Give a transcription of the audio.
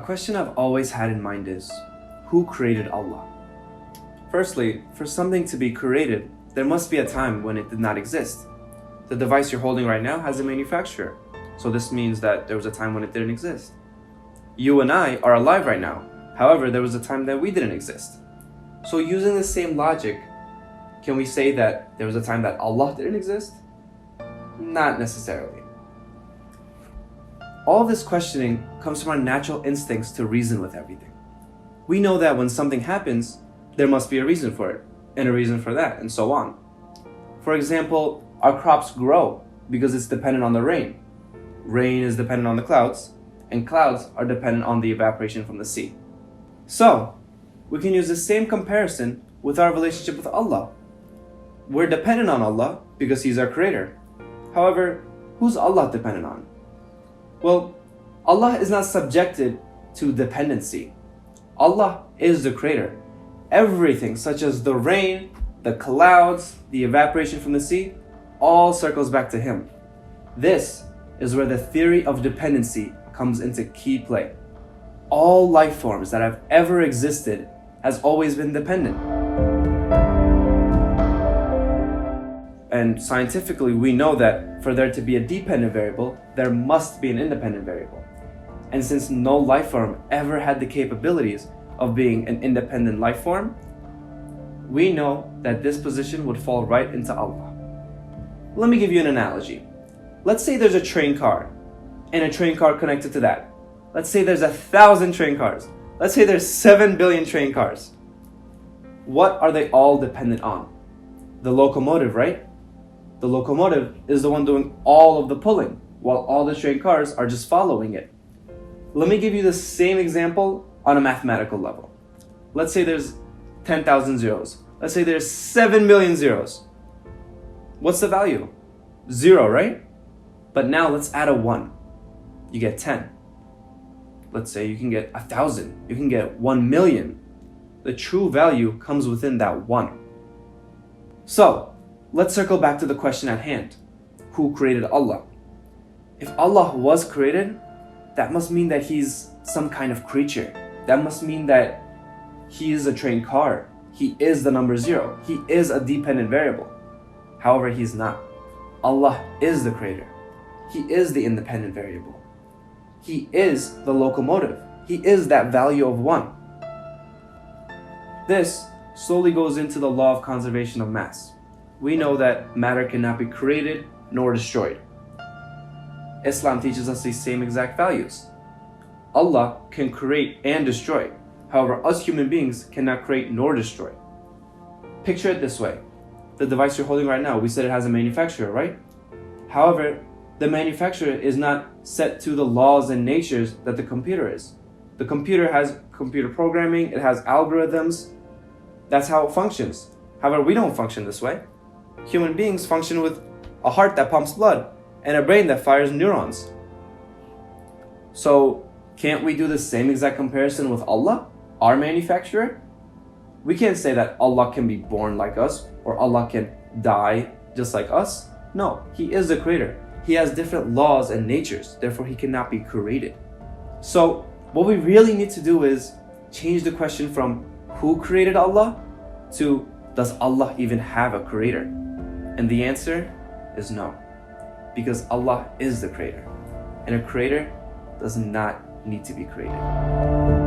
question I've always had in mind is, who created Allah? Firstly, for something to be created, there must be a time when it did not exist. The device you're holding right now has a manufacturer, so this means that there was a time when it didn't exist. You and I are alive right now, however, there was a time that we didn't exist. So using the same logic, can we say that there was a time that Allah didn't exist? Not necessarily. All this questioning comes from our natural instincts to reason with everything. We know that when something happens, there must be a reason for it, and a reason for that, and so on. For example, our crops grow because it's dependent on the rain. Rain is dependent on the clouds, and clouds are dependent on the evaporation from the sea. So, we can use the same comparison with our relationship with Allah. We're dependent on Allah because He's our creator. However, who's Allah dependent on? Well, Allah is not subjected to dependency. Allah is the creator. Everything such as the rain, the clouds, the evaporation from the sea, all circles back to Him. This is where the theory of dependency comes into key play. All life forms that have ever existed has always been dependent. And scientifically, we know that for there to be a dependent variable, there must be an independent variable. And since no life form ever had the capabilities of being an independent life form, we know that this position would fall right into Allah. Let me give you an analogy. Let's say there's a train car, and a train car connected to that. Let's say there's 1,000 train cars. Let's say there's 7 billion train cars. What are they all dependent on? The locomotive, right? The locomotive is the one doing all of the pulling, while all the train cars are just following it. Let me give you the same example on a mathematical level. Let's say there's 10,000 zeros. Let's say there's 7 million zeros. What's the value? 0, right? But now let's add a 1. You get 10. Let's say you can get 1,000. You can get 1 million. The true value comes within that 1. So, let's circle back to the question at hand. Who created Allah? If Allah was created, that must mean that He's some kind of creature. That must mean that He is a train car. He is the number 0. He is a dependent variable. However, He's not. Allah is the creator. He is the independent variable. He is the locomotive. He is that value of 1. This slowly goes into the law of conservation of mass. We know that matter cannot be created nor destroyed. Islam teaches us these same exact values. Allah can create and destroy. However, us human beings cannot create nor destroy. Picture it this way. The device you're holding right now, we said it has a manufacturer, right? However, the manufacturer is not set to the laws and natures that the computer is. The computer has computer programming, it has algorithms. That's how it functions. However, we don't function this way. Human beings function with a heart that pumps blood and a brain that fires neurons. So, can't we do the same exact comparison with Allah, our manufacturer? We can't say that Allah can be born like us or Allah can die just like us. No, He is the creator. He has different laws and natures, therefore He cannot be created. So, what we really need to do is change the question from who created Allah to does Allah even have a creator? And the answer is no, because Allah is the creator, and a creator does not need to be created.